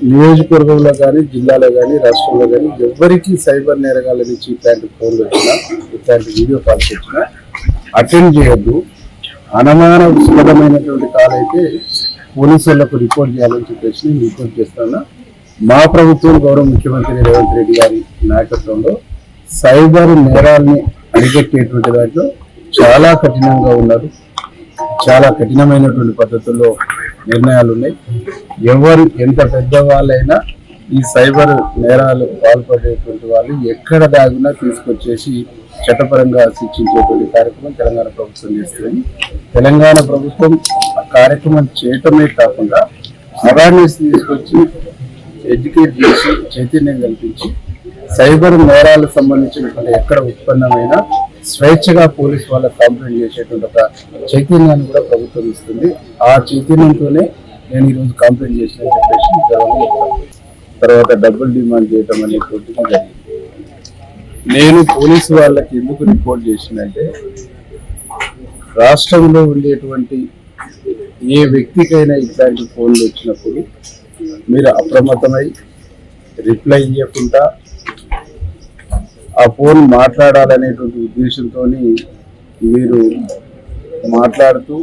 నియోజకవర్గంలో కానీ జిల్లాలో కానీ రాష్ట్రంలో కానీ ఎవరికి సైబర్ నేరగాల నుంచి ఇట్లాంటి ఫోన్లు వచ్చినా ఇట్లాంటి వీడియో కాల్స్ వచ్చినా అటెండ్ చేయొద్దు. అనుమానాస్పదమైనటువంటి కాల్ అయితే పోలీసులకు రిపోర్ట్ చేయాలని చెప్పేసి నేను రిపోర్ట్ చేస్తాను. మా ప్రభుత్వం గౌరవ ముఖ్యమంత్రి రేవంత్ రెడ్డి గారి నాయకత్వంలో సైబర్ నేరాల్ని అరికట్టేటువంటి దాంట్లో చాలా కఠినంగా ఉన్నారు. చాలా కఠినమైనటువంటి పద్ధతుల్లో నిర్ణయాలు ఉన్నాయి. ఎవరు ఎంత పెద్దవాళ్ళైనా ఈ సైబర్ నేరాలు పాల్పడేటువంటి వాళ్ళు ఎక్కడ దాగినా తీసుకొచ్చేసి చట్టపరంగా శిక్షించేటువంటి కార్యక్రమం తెలంగాణ ప్రభుత్వం చేస్తుంది. తెలంగాణ ప్రభుత్వం ఆ కార్యక్రమం చేయటమే కాకుండా అవేర్నెస్ తీసుకొచ్చి ఎడ్యుకేట్ చేసి చైతన్యం కల్పించి సైబర్ నేరాలకు సంబంధించినటువంటి ఎక్కడ ఉత్పన్నమైన స్వేచ్ఛగా పోలీసు వాళ్ళకి కంప్లైంట్ చేసేటువంటి ఒక చైతన్యాన్ని కూడా ప్రభుత్వం ఇస్తుంది. ఆ చైతన్యంతోనే నేను ఈరోజు కంప్లైంట్ చేసిన చెప్పేసి తర్వాత డబ్బులు డిమాండ్ చేయటం అనేటువంటిది జరిగింది. నేను పోలీసు వాళ్ళకి ఎందుకు రిపోర్ట్ చేసిందంటే రాష్ట్రంలో ఉండేటువంటి ఏ వ్యక్తికైనా ఇట్లాంటి ఫోన్లు వచ్చినప్పుడు మీరు అప్రమత్తమై రిప్లై ఇవ్వకుండా ఆ ఫోన్ మాట్లాడాలనేటువంటి ఉద్దేశంతో మీరు మాట్లాడుతూ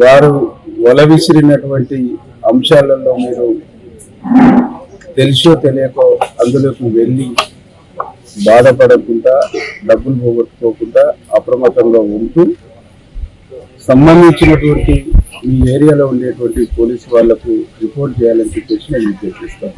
వారు విసిరినటువంటి అంశాలలో మీరు తెలిసో తెలియకో అందులోకి వెళ్ళి బాధపడకుండా డబ్బులు పోగొట్టుకోకుండా అప్రమత్తంగా ఉంటూ సంబంధించినటువంటి మీ ఏరియాలో ఉండేటువంటి పోలీసు వాళ్లకు రిపోర్ట్ చేయాలని చెప్పేసి నేను విజ్ఞప్తిస్తాను.